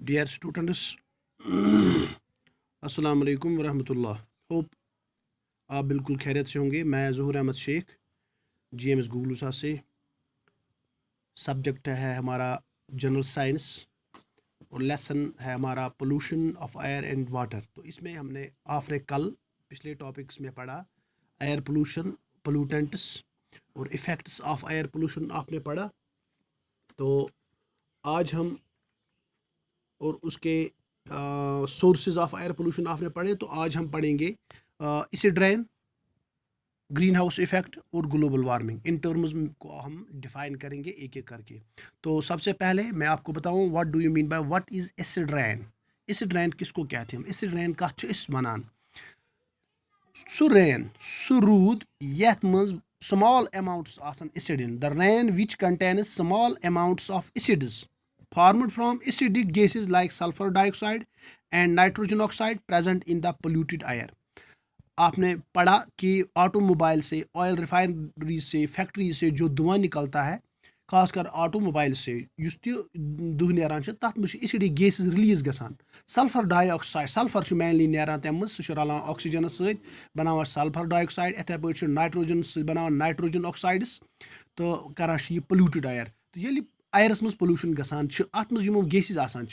Dear students, अस्सलाम वालेकुम वरहमतुल्लाह। Hope आप बिल्कुल खैरियत से होंगे। मैं ज़हूर अहमद शेख GMS गुगलूसा से। सब्जेक्ट है हमारा जनरल साइंस और लेसन है हमारा pollution of air and water. तो इसमें हमने आपने कल पिछले टॉपिक्स में पढ़ा एयर पोल्यूशन, पोल्यूटेंट्स और इफ़ेक्ट्स ऑफ एयर पोल्यूशन आपने पढ़ा। तो आज हम और उसके सोर्सेज ऑफ एयर पोल्यूशन आपने पढ़े। तो आज हम पढ़ेंगे acid rain, green house effect और ग्लोबल वार्मिंग। इन टर्म्स को हम डिफाइन करेंगे एक एक करके। तो सबसे पहले मैं आपको बताऊं what do you mean by what is acid rain. Acid rain किसको कहते हैं? एसिड रेन कत इस वनान सु रेन सु रूद यथ मज स्मॉल अमाउंट्स आसन acid in the rain which contains small amounts of acids formed from acidic gases like sulfur dioxide and nitrogen oxide present in the polluted air। आपने पढ़ा कि ऑटोमोबाइल से, ऑयल रिफाइनरी से, factory से जो धुआं निकलता है, खासकर ऑटोमोबाइल से युस दुह नेरान छ तथ मज एसिडिक गेसेस रिलीज गसान। सल्फर डाइऑक्साइड, सल्फर मेनली नेरान तम सह रलान ऑक्सीजन सत बनावान सल्फर डाइऑक्साइड, इथे पे नाइट्रोजन बनावान नाइट्रोजन ऑक्साइड्स तो करान ये पोल्यूटेड एयर। तो ये एयरस मज पोल्यूशन गसान अत मज यमो गेसेस आसान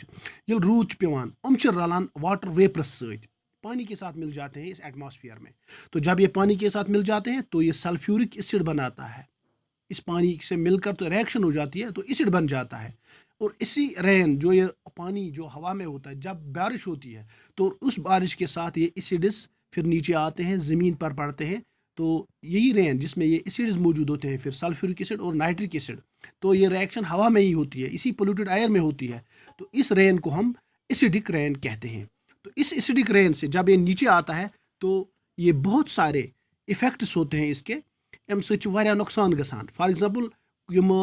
ये रूद पेवान हम रलान वाटर वेपरस सत, पानी के साथ मिल जाते हैं इस एटमॉस्फेयर में। तो जब ये पानी के साथ मिल जाते हैं तो ये सल्फ्यूरिक एसिड बनाता है। इस पानी से मिलकर तो रिएक्शन हो जाती है तो एसिड बन जाता है। और इसी रेन जो ये पानी जो हवा में होता है, जब बारिश होती है तो उस बारिश के साथ ये एसिड्स फिर नीचे आते हैं, ज़मीन पर पड़ते हैं। तो यही रेन जिसमें ये एसिड्स मौजूद होते हैं, फिर सल्फ्यूरिक एसिड और नाइट्रिक एसिड, तो ये रिएक्शन हवा में ही होती है, इसी पोल्यूटेड एयर में होती है। तो इस रेन को हम एसिडिक रेन कहते हैं। तो इस एसिडिक रेन से जब ये नीचे आता है तो ये बहुत सारे इफेक्ट्स होते हैं इसके। अम सह नुकसान गसान। फॉर एग्जाम्पल यम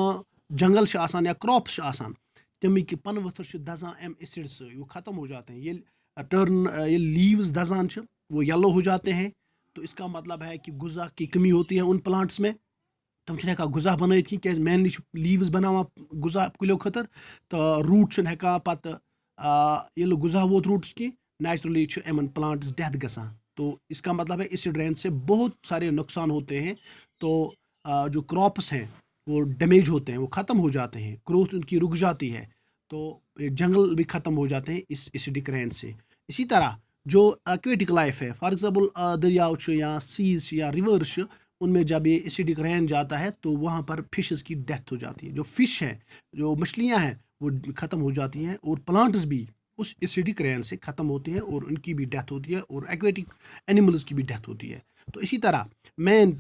जंगल या क्रॉप्स तमिक पन वथर दजान अम एसिड से, वो ख़त्म हो जाते हैं। ये लीव्स दजान वो येलो हो जाते हैं। तो इसका मतलब है कि गुज़ा की कमी होती है उन प्लांट्स में। तम हेका गुज़ा बन क्या मेनली लीव्स बनावा गुज़ा कुलो खतर। तो रूट हेका पत ये गुज़ा वोत रूट्स की नेचुरली एमन प्लांट्स डेथ गसान। तो इसका मतलब है एसिड रेन से बहुत सारे नुकसान होते हैं। तो जो क्रॉप्स हैं वो डैमेज होते हैं, वो ख़त्म हो जाते हैं, ग्रोथ उनकी रुक जाती है। तो जंगल भी ख़त्म हो जाते हैं इस एसिडिक रेन से। इसी तरह जो एक्वेटिक लाइफ है, फॉर एग्जाम्पल दरियाव या सीज या रिवर्स, उनमें जब ये एसिडिक रेन जाता है तो वहाँ पर फिशेस की डेथ हो जाती है। जो फिश हैं, जो मछलियाँ हैं, वो ख़त्म हो जाती हैं और प्लांट्स भी उस एसिडिक रेन से ख़त्म होते हैं और उनकी भी डेथ होती है और एक्वेटिक एनिमल्स की भी डेथ होती है। तो इसी तरह मेन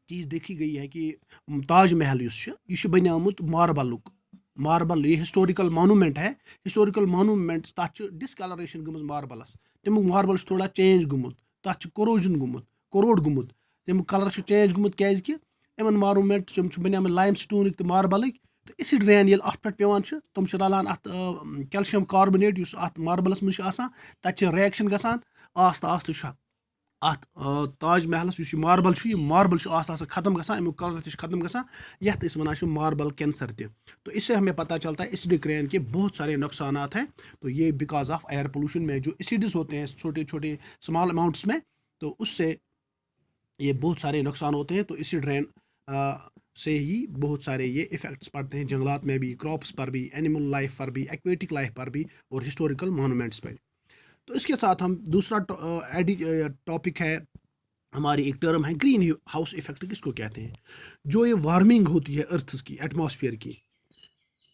चीज़ देखी गई है कि ताजमहल यह बनियामुत मार्बल, ये हिस्टोरिकल मोनूमेंट है। हिस्टोरिकल मोनूमेंट तथ डिसकलरेशन गई मार्बलस, तमुक मार्बल थोड़ा चेंज गुमुत, तथ कोरोजन गुमुत, कोरोड गुमुत, तमुक कलर चेंज गुमुत क्या इन मार्बलमेंट बनियाम लाइम स्टोन तो मार्बल। तो एसिड रेन ये अत पे पेवान तम रलान अत कैल्शियम कार्बोनेट अत मार्बलस मज तत रिएक्शन गसान आस्ता आस्ता अत ताजमहलस मार्बल आस्ता आस्ता खत्म गसान, अमुक कलर खत्म गसान, यथ वन मार्बल कैंसर त। तो इससे हमें पता चलता है एसिडिक रेन के बहुत सारे नुकसान हैं। तो ये बिकॉज ऑफ एयर पोल्यूशन में जो एसिड्स होते हैं छोटे छोटे स्मॉल अमाउंट्स में, तो उससे ये बहुत सारे नुकसान होते हैं। तो एसिड रेन से ही बहुत सारे ये इफ़ेक्ट्स पड़ते हैं जंगलात में भी, क्रॉप्स पर भी, एनिमल लाइफ पर भी, एक्वेटिक लाइफ पर भी और हिस्टोरिकल मोनूमेंट्स पर। तो इसके साथ हम दूसरा टॉपिक है, हमारी एक टर्म है ग्रीन हाउस इफेक्ट। किसको कहते हैं? जो ये वार्मिंग होती है अर्थ की, एटमॉस्फेयर की,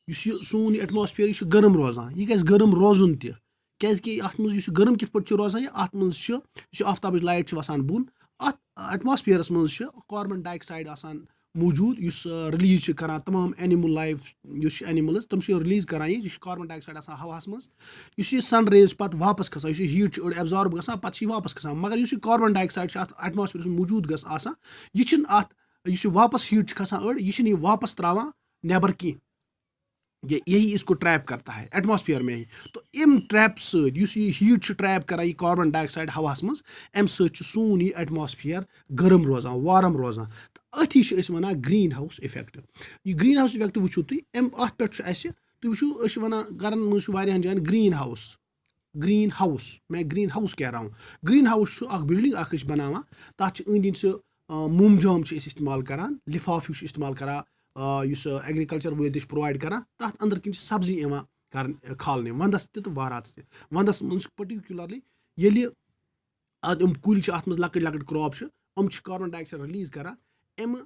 सोन एटमॉस्फेयर गर्म रोजान, यह गैस गर्म रोजुन तह क्या अत मज गर्म कित पे रोजान, अत मज आफ्ताब लाइट वसान बुन, अत एटमॉस्फेयरस मज कार्बन डाइऑक्साइड आसान मौजूद रिलीज करान तमाम एनिमल लाइफ एनिमल्स तम रिलीज करान ये कार्बन डाइऑक्साइड आसान हवास मज। ये सन रेज पत वापस खसान, हीट एब्जॉर्ब गसान पत वापस खसान, मगर यह कार्बन डाइऑक्साइड एटमॉस्फेयर मौजूद आसान, यह वापस हीट खसान यह वापस त्रावान नेबर की, यही इसको ट्रैप करता है एटमॉस्फेयर में ही। तो इम ट्रैप हीट ट्रैप कर कार्बन डाइऑक्साइड हवास मज, अम सोन यह एटमॉस्फेयर गर्म रोजान, वार्म रोजान। तो अथी वन ग्रीन हाउस इफेक्ट। यह ग्रीन हाउस इफेक्ट वो तुम अत पे तुम वुचो गरन मज वारियाहन जायन ग्रीन हाउस, मैं ग्रीन हाउस कह रहा हूँ। ग्रीन हाउस बिल्डिंग बनावान, तथ अंद सह मोमजाम इस्तेमाल करान, लिफाफ इस्तेमाल करान एग्रीकल्चर वोल प्रोवाइड करान, तथ अंदर किन सब्जी कर खालने वंदस तो वारात वंदस मज पर्टिकुलरली ये कुल अत लकट लकट क्रॉप कार्बन डाइऑक्साइड रिलीज करान अम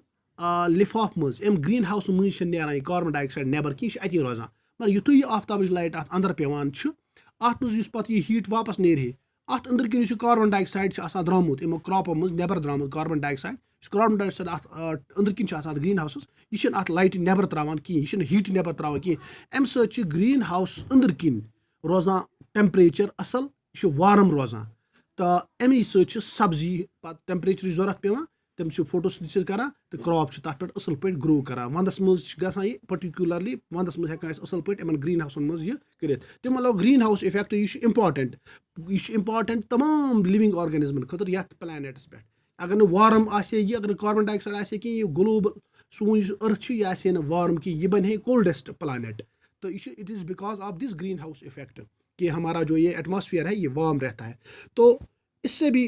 लिफाफ मज ग्रीन हाउस मज नारान कार्बन डाइऑक्साइड नेबर कि अति रोजान, मगर युत यह आफ्ताबच लाइट अत अंदर पेवान अत मज पे यह हीट वापस नेर अत अंदर किन कार्बन डाइऑक्साइड द्रामुत यमो क्रॉपो मज नेबर द्रामुत कार्बन डाइऑक्साइड अत अंदर किन ग्रीन हाउस यह अत लाइट नेबर त्रावान कि यह हीट नेबर त्रावान कि अम सत ग्रीन हाउस अंदर किन रोजान टेम्परेचर असल, यह वार्म रोजान, तो अमे सत सब्जी टेम्परेचर जरूरत पेवान तम फोटोसिंथेसिस करान तो क्रॉप तथ पे असल पे ग्रो करान। वंदस मज गसान यह पर्टिकुलरली वंदस मज हेकान असल पे ग्रीन हाउसन मज यह कर तम अलावा ग्रीन हाउस इफेक्ट यह इम्पार्टेंट तमाम लिविंग ऑर्गेनिजमन खतर ये प्लानेटस पे। अगर न वार्म यह अगर कार्बन डाइऑक्साइड आसे कि यह ग्लोबल सोन अर्थ यह आसे न वार्म कि यह बन कोल्डेस्ट प्लानेट, तो it is because of this green house effect कि हमारा जो ये एटमॉस्फेयर है ये वार्म रहता है। तो इससे भी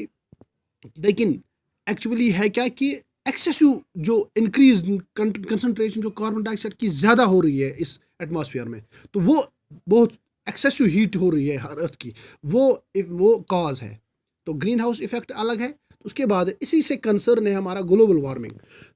लेकिन एक्चुअली है क्या कि एक्सेसिव जो इंक्रीज कंसंट्रेशन जो कार्बन डाइऑक्साइड की ज़्यादा हो रही है इस एटमॉस्फेयर में, तो वो बहुत एक्सेसिव हीट हो रही है हर अर्थ की, वो कॉज है। तो ग्रीन हाउस इफेक्ट अलग है। तो उसके बाद इसी से कंसर्न है हमारा ग्लोबल वार्मिंग।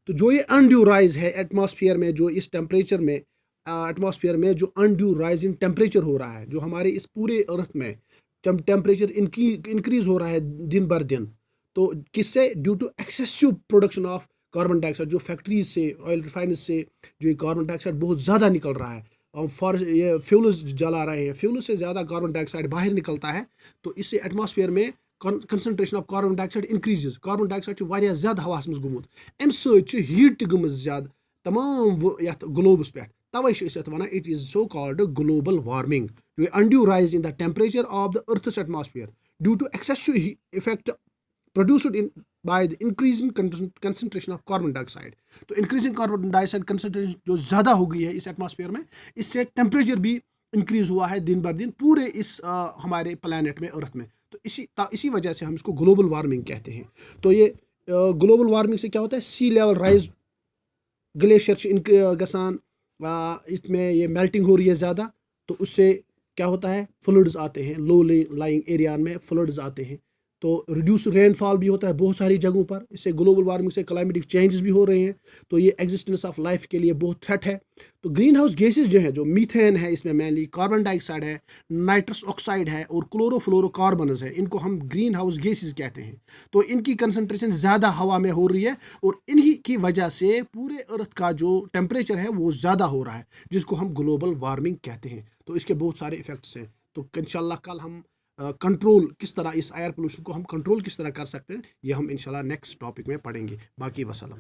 तो जो ये अनड्यू राइज है एटमॉस्फेयर में, जो इस टेम्परेचर में एटमॉस्फेयर में जो अनड्यू राइज इन टेम्परेचर हो रहा है, जो हमारे इस पूरे अर्थ में टेम्परेचर इंक्रीज हो रहा है दिन बर दिन, तो किससे? Due to excessive production of carbon dioxide, जो फैक्ट्रीज से ऑयल रिफाइनरीज से जो ये कार्बन डाइऑक्साइड बहुत ज़्यादा निकल रहा है, और ये फ्यूल्स जला रहे हैं, फ्यूल से ज़्यादा कार्बन डाइऑक्साइड बाहर निकलता है, तो इससे एटमॉस्फेयर में concentration of carbon dioxide increases. Carbon dioxide वारिया ज़्यादा हवास मज गुमुत, अमि सत हीट गमज ज़्यादा तमाम ये ग्लोबस पे, तवे वन it is so called global warming, जो undue rise in the temperature of the earth's atmosphere due to excessive effect produced by the increasing concentration of carbon dioxide। तो increasing carbon dioxide concentration जो ज़्यादा हो गई है इस atmosphere में, इससे टेम्परेचर भी इंक्रीज हुआ है दिन बर दिन पूरे इस हमारे प्लानट में, अर्थ में। तो इसी वजह से हम इसको ग्लोबल वार्मिंग कहते हैं। तो ये ग्लोबल वार्मिंग से क्या होता है? सी लेवल राइज, ग्लेशियर गसान, इसमें ये मेल्टिंग हो रही है ज़्यादा, तो उससे क्या होता है? फ्लड्स आते हैं, लो लाइंग एरिया में फ्लड्स आते हैं, तो रिड्यूस रेनफॉल भी होता है बहुत सारी जगहों पर। इससे ग्लोबल वार्मिंग से क्लाइमेटिक चेंजेस भी हो रहे हैं, तो ये एग्जिस्टेंस ऑफ लाइफ के लिए बहुत थ्रेट है। तो ग्रीन हाउस गैसेज जो है, जो मीथेन है, इसमें मेनली कार्बन डाइऑक्साइड है, नाइट्रस ऑक्साइड है और क्लोरोफ्लोरोकार्बन्स है, इनको हम ग्रीन हाउस गैसेज कहते हैं। तो इनकी कंसनट्रेशन ज़्यादा हवा में हो रही है, और इन्हीं की वजह से पूरे अर्थ का जो टेम्परेचर है वो ज़्यादा हो रहा है, जिसको हम ग्लोबल वार्मिंग कहते हैं। तो इसके बहुत सारे इफेक्ट्स हैं। तो इंशाल्लाह कल हम कंट्रोल किस तरह, इस एयर पोल्यूशन को हम कंट्रोल किस तरह कर सकते हैं, ये हम इंशाल्लाह नेक्स्ट टॉपिक में पढ़ेंगे। बाकी वसलम।